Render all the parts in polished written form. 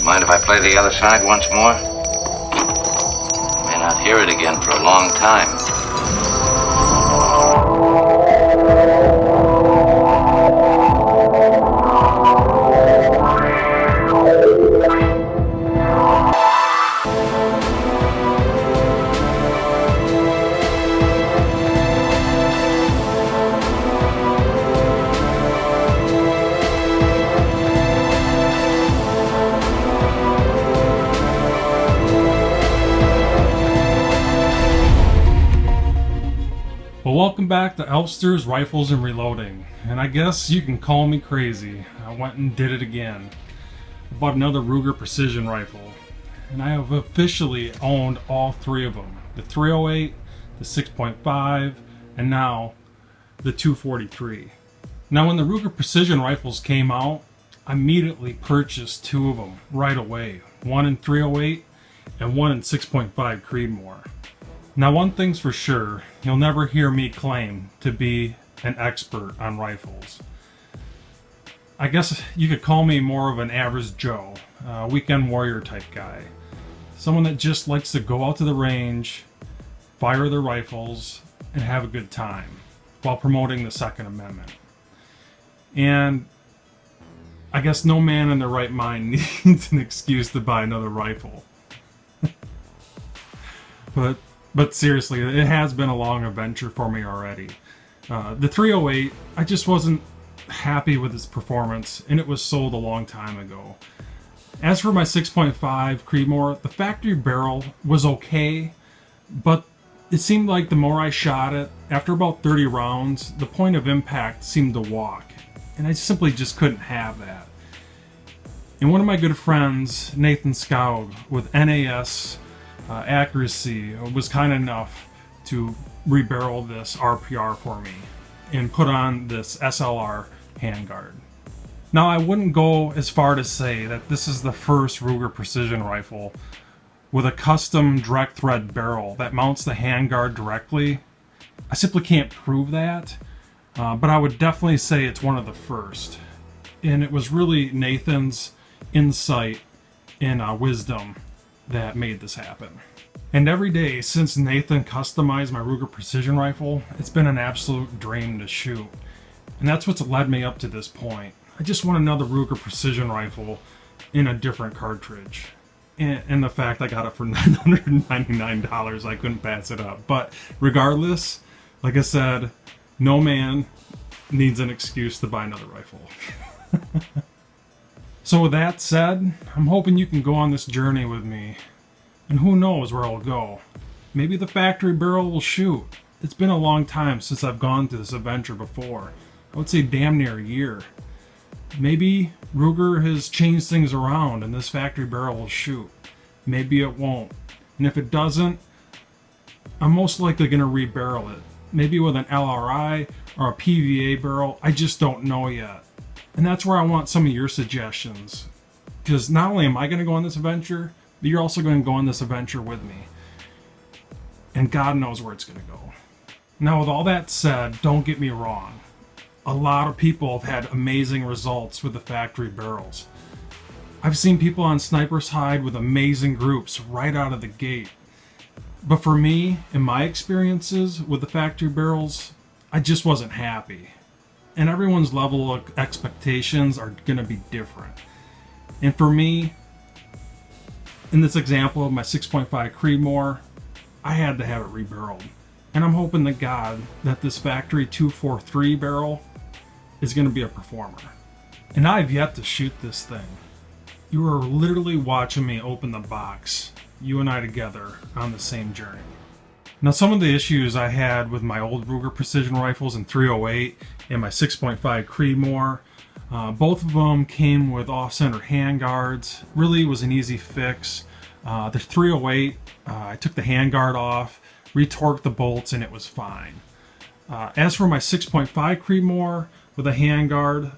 Mind if I play the other side once more? May not hear it again for a long time. Well, welcome back to Elfster's Rifles and Reloading, and I guess you can call me crazy. I went and did it again. I bought another Ruger precision rifle, and I have officially owned all three of them. The 308, the 6.5, and now the 243. Now when the Ruger precision rifles came out, I immediately purchased two of them right away. One in 308 and one in 6.5 Creedmoor. Now one thing's for sure, you'll never hear me claim to be an expert on rifles. I guess you could call me more of an average Joe, weekend warrior type guy. Someone that just likes to go out to the range, fire their rifles, and have a good time while promoting the Second Amendment. And I guess no man in their right mind needs an excuse to buy another rifle. But seriously, it has been a long adventure for me already. The 308, I just wasn't happy with its performance, and it was sold a long time ago. As for my 6.5 Creedmoor, the factory barrel was okay, but it seemed like the more I shot it, after about 30 rounds, the point of impact seemed to walk, and I simply just couldn't have that. And one of my good friends, Nathan Scoug, with NAS accuracy, was kind enough to rebarrel this RPR for me and put on this SLR handguard. Now I wouldn't go as far to say that this is the first Ruger precision rifle with a custom direct thread barrel that mounts the handguard directly. I simply can't prove that, but I would definitely say it's one of the first. And it was really Nathan's insight and wisdom that made this happen. And every day since Nathan customized my Ruger precision rifle, it's been an absolute dream to shoot. And that's what's led me up to this point. I just want another Ruger precision rifle in a different cartridge. And the fact I got it for $999, I couldn't pass it up. But regardless, like I said, no man needs an excuse to buy another rifle. So with that said, I'm hoping you can go on this journey with me. And who knows where I'll go. Maybe the factory barrel will shoot. It's been a long time since I've gone through this adventure before. I would say damn near a year. Maybe Ruger has changed things around and this factory barrel will shoot. Maybe it won't. And if it doesn't, I'm most likely going to rebarrel it. Maybe with an LRI or a PVA barrel. I just don't know yet. And that's where I want some of your suggestions. Because not only am I going to go on this adventure, but you're also going to go on this adventure with me. And God knows where it's going to go. Now with all that said, don't get me wrong. A lot of people have had amazing results with the factory barrels. I've seen people on Sniper's Hide with amazing groups right out of the gate. But for me, in my experiences with the factory barrels, I just wasn't happy. And everyone's level of expectations are going to be different. And for me, in this example of my 6.5 Creedmoor, I had to have it rebarreled. And I'm hoping to God that this factory 243 barrel is going to be a performer. And I've yet to shoot this thing. You are literally watching me open the box, you and I together on the same journey. Now some of the issues I had with my old Ruger precision rifles in 308 and my 6.5 Creedmoor, both of them came with off-center handguards. Really was an easy fix. The 308, I took the handguard off, retorqued the bolts, and it was fine. As for my 6.5 Creedmoor with a handguard,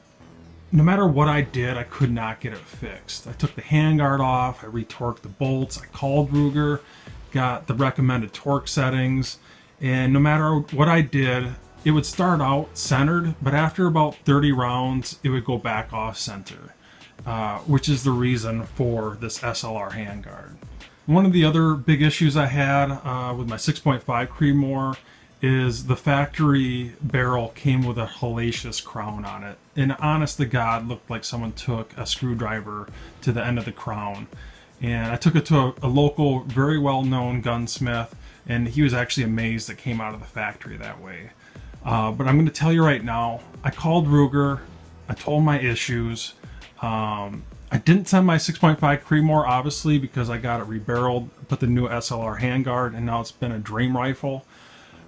no matter what I did, I could not get it fixed. I took the handguard off, I retorqued the bolts, I called Ruger, got the recommended torque settings, and no matter what I did, it would start out centered, but after about 30 rounds, it would go back off center. which is the reason for this SLR handguard. One of the other big issues I had with my 6.5 Creedmoor is the factory barrel came with a hellacious crown on it. And honest to God, looked like someone took a screwdriver to the end of the crown. And I took it to a local, very well-known gunsmith, and he was actually amazed it came out of the factory that way. But I'm going to tell you right now, I called Ruger, I told my issues. I didn't send my 6.5 Creedmoor, obviously, because I got it rebarreled, put the new SLR handguard, and now it's been a dream rifle.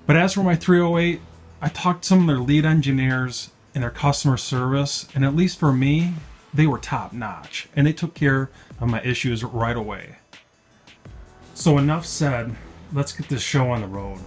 But as for my 308, I talked to some of their lead engineers in their customer service, and at least for me, they were top notch, and they took care of my issues right away. So enough said, let's get this show on the road.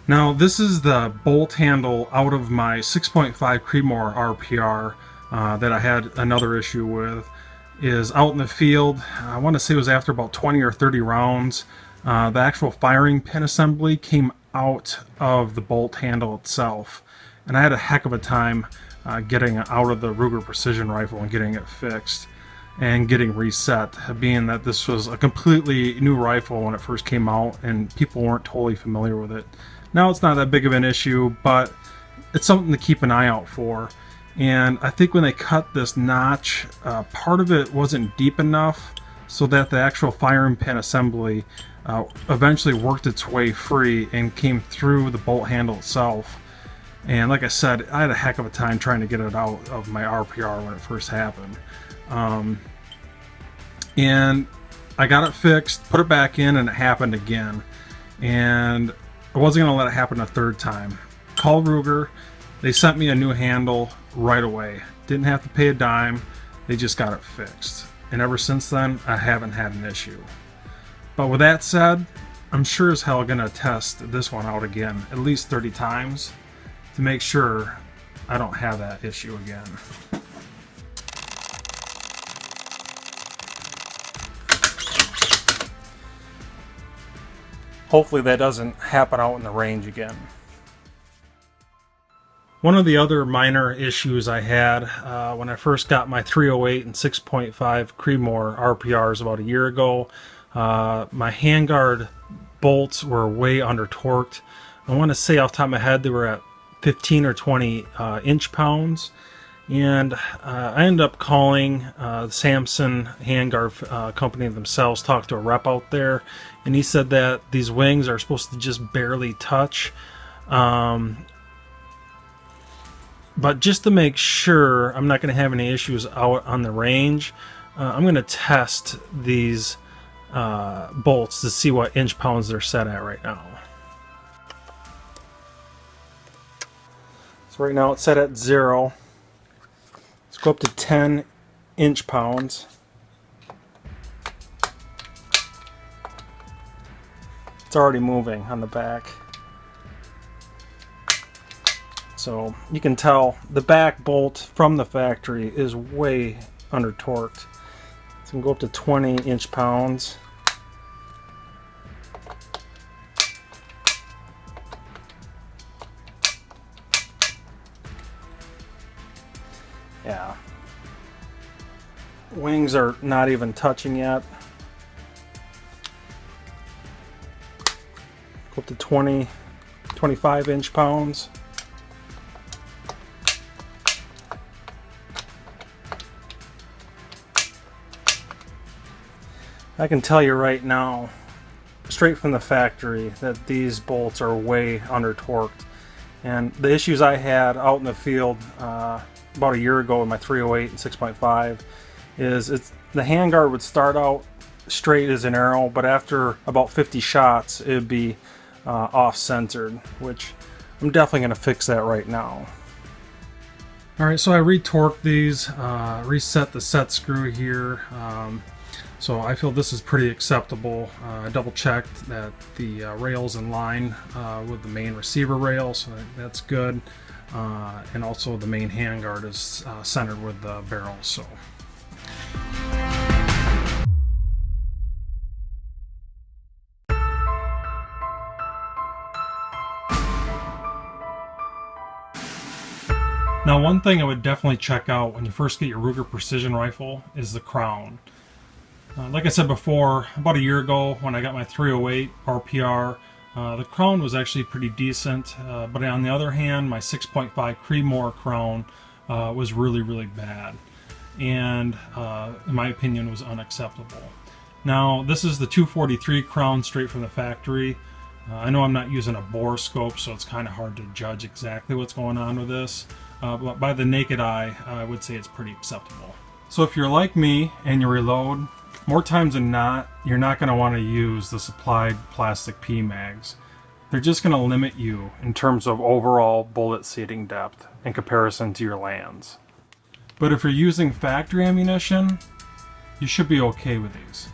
Now this is the bolt handle out of my 6.5 Creedmoor RPR that I had another issue with. Is out in the field. I want to say it was after about 20 or 30 rounds. The actual firing pin assembly came out of the bolt handle itself. And I had a heck of a time getting it out of the Ruger Precision Rifle and getting it fixed and getting reset, being that this was a completely new rifle when it first came out and people weren't totally familiar with it. Now it's not that big of an issue, but it's something to keep an eye out for. And I think when they cut this notch, part of it wasn't deep enough so that the actual firing pin assembly eventually worked its way free and came through the bolt handle itself. And like I said, I had a heck of a time trying to get it out of my RPR when it first happened. And I got it fixed, put it back in, and it happened again. And I wasn't going to let it happen a third time. Called Ruger. They sent me a new handle right away. Didn't have to pay a dime. They just got it fixed. And ever since then, I haven't had an issue. But with that said, I'm sure as hell going to test this one out again at least 30 times to make sure I don't have that issue again. Hopefully that doesn't happen out in the range again. One of the other minor issues I had when I first got my 308 and 6.5 Creedmoor RPRs about a year ago, my handguard bolts were way under torqued. I want to say off the top of my head they were at 15 or 20 inch-pounds. And I ended up calling the Samson handguard company themselves, talked to a rep out there, and he said that these wings are supposed to just barely touch. But just to make sure I'm not going to have any issues out on the range, I'm going to test these bolts to see what inch-pounds they're set at right now. So right now it's set at 0. Let's go up to 10 inch-pounds. It's already moving on the back. So you can tell the back bolt from the factory is way under torqued. So I'm going to go up to 20 inch-pounds. Yeah. Wings are not even touching yet. Go up to 20, 25 inch-pounds. I can tell you right now, straight from the factory, that these bolts are way under torqued. And the issues I had out in the field about a year ago with my 308 and 6.5 is the handguard would start out straight as an arrow, but after about 50 shots it would be off-centered, which I'm definitely going to fix that right now. Alright, so I retorqued these, reset the set screw here, so I feel this is pretty acceptable. I double checked that the rail's in line with the main receiver rail, so that's good. And also the main handguard is centered with the barrel. So. Now, one thing I would definitely check out when you first get your Ruger Precision Rifle is the crown. Like I said before, about a year ago when I got my 308 RPR, the crown was actually pretty decent, but on the other hand, my 6.5 Creedmoor crown was really bad, and in my opinion was unacceptable. Now, this is the 243 crown straight from the factory. I know I'm not using a bore scope, so it's kind of hard to judge exactly what's going on with this. But by the naked eye, I would say it's pretty acceptable. So if you're like me and you reload, more times than not, you're not going to want to use the supplied plastic P-mags. They're just going to limit you in terms of overall bullet seating depth in comparison to your lands. But if you're using factory ammunition, you should be okay with these.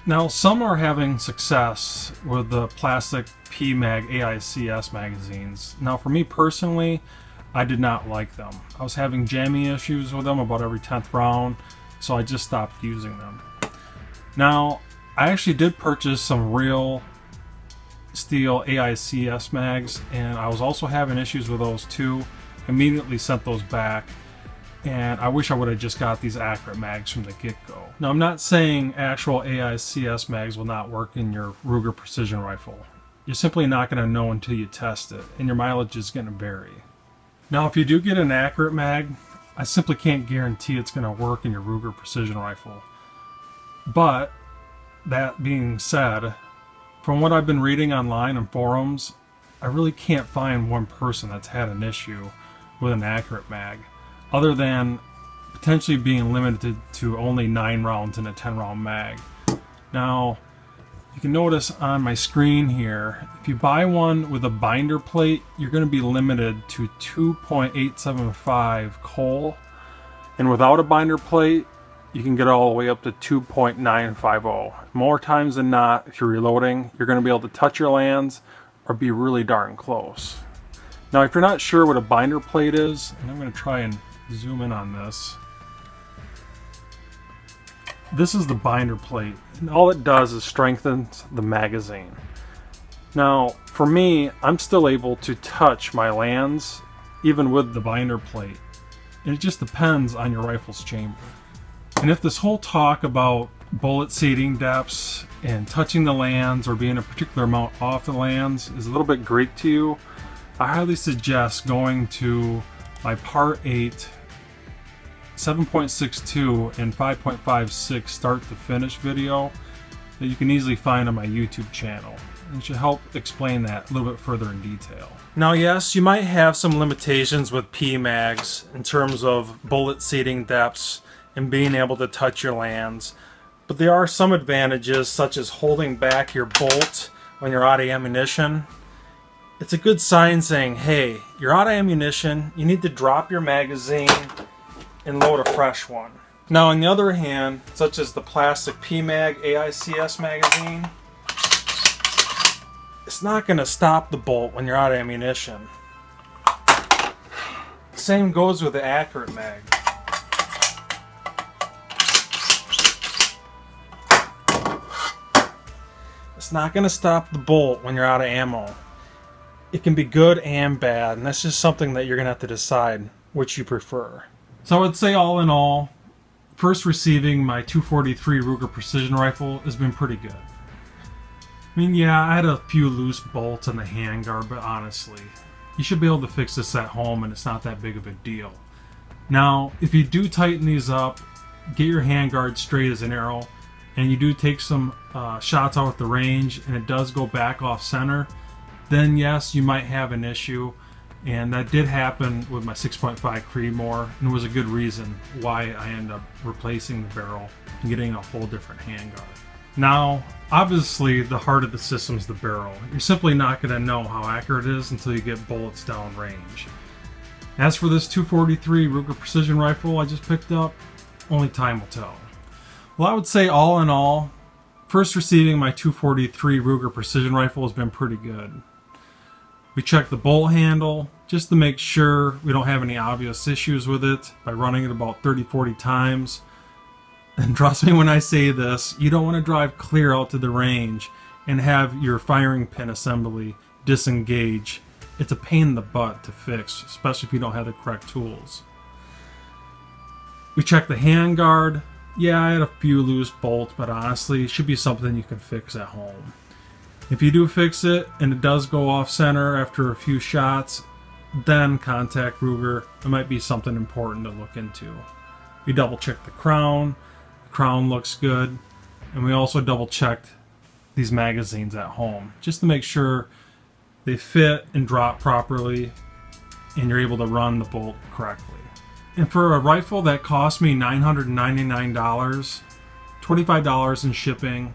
Now, some are having success with the plastic P-mag AICS magazines. Now, for me personally, I did not like them. I was having jamming issues with them about every 10th round, so I just stopped using them. Now, I actually did purchase some real steel AICS mags, and I was also having issues with those too. Immediately sent those back, and I wish I would have just got these accurate mags from the get-go. Now, I'm not saying actual AICS mags will not work in your Ruger Precision Rifle. You're simply not going to know until you test it, and your mileage is going to vary. Now, if you do get an accurate mag, I simply can't guarantee it's going to work in your Ruger Precision Rifle. But, that being said, from what I've been reading online and forums, I really can't find one person that's had an issue with an accurate mag, other than potentially being limited to only 9 rounds in a 10-round mag. Now, you can notice on my screen here, if you buy one with a binder plate, you're going to be limited to 2.875 Cole, and without a binder plate, you can get all the way up to 2.950. More times than not, if you're reloading, you're going to be able to touch your lands or be really darn close. Now, if you're not sure what a binder plate is, and I'm going to try and zoom in on this. This is the binder plate, and all it does is strengthens the magazine. Now, for me, I'm still able to touch my lands even with the binder plate. And it just depends on your rifle's chamber. And if this whole talk about bullet seating depths and touching the lands or being a particular amount off the lands is a little bit Greek to you, I highly suggest going to my Part 8 7.62 and 5.56 start to finish video that you can easily find on my YouTube channel. It should help explain that a little bit further in detail. Now, yes, you might have some limitations with P-mags in terms of bullet seating depths and being able to touch your lands, but there are some advantages, such as holding back your bolt when you're out of ammunition. It's a good sign saying, hey, you're out of ammunition, you need to drop your magazine and load a fresh one. Now, on the other hand, such as the plastic P-mag AICS magazine, it's not going to stop the bolt when you're out of ammunition. Same goes with the accurate mag. It's not going to stop the bolt when you're out of ammo. It can be good and bad, and that's just something that you're going to have to decide which you prefer. So I would say, all in all, first receiving my 243 Ruger Precision Rifle has been pretty good. I mean, yeah, I had a few loose bolts on the handguard, but honestly, you should be able to fix this at home and it's not that big of a deal. Now, if you do tighten these up, get your handguard straight as an arrow, and you do take some shots out at the range and it does go back off center, then yes, you might have an issue. And that did happen with my 6.5 Creedmoor, and it was a good reason why I ended up replacing the barrel and getting a whole different handguard. Now, obviously the heart of the system is the barrel. You're simply not going to know how accurate it is until you get bullets down range. As for this 243 Ruger precision rifle I just picked up, only time will tell. Well, I would say all in all, first receiving my 243 Ruger precision rifle has been pretty good. We checked the bolt handle just to make sure we don't have any obvious issues with it by running it about 30-40 times. And trust me when I say this, you don't want to drive clear out to the range and have your firing pin assembly disengage. It's a pain in the butt to fix, especially if you don't have the correct tools. We checked the handguard. Yeah, I had a few loose bolts, but honestly, it should be something you can fix at home. If you do fix it and it does go off center after a few shots, then contact Ruger. It might be something important to look into. We double checked the crown. The crown looks good. And we also double checked these magazines at home just to make sure they fit and drop properly and you're able to run the bolt correctly. And for a rifle that cost me $999, $25 in shipping,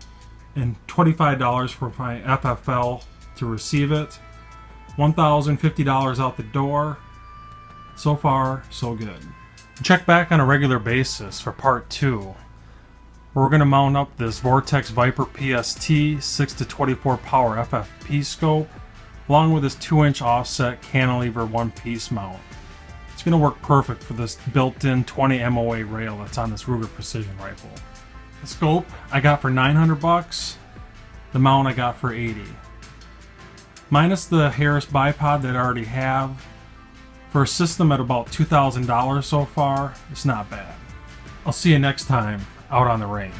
and $25 for my FFL to receive it, $1,050 out the door. So far, so good. Check back on a regular basis for part 2, where we're going to mount up this Vortex Viper PST 6-24 power FFP scope, along with this 2-inch offset cantilever one-piece mount. It's going to work perfect for this built-in 20 MOA rail that's on this Ruger precision rifle. The scope I got for $900, the mount I got for $80. Minus the Harris bipod that I already have, for a system at about $2,000 so far, it's not bad. I'll see you next time out on the range.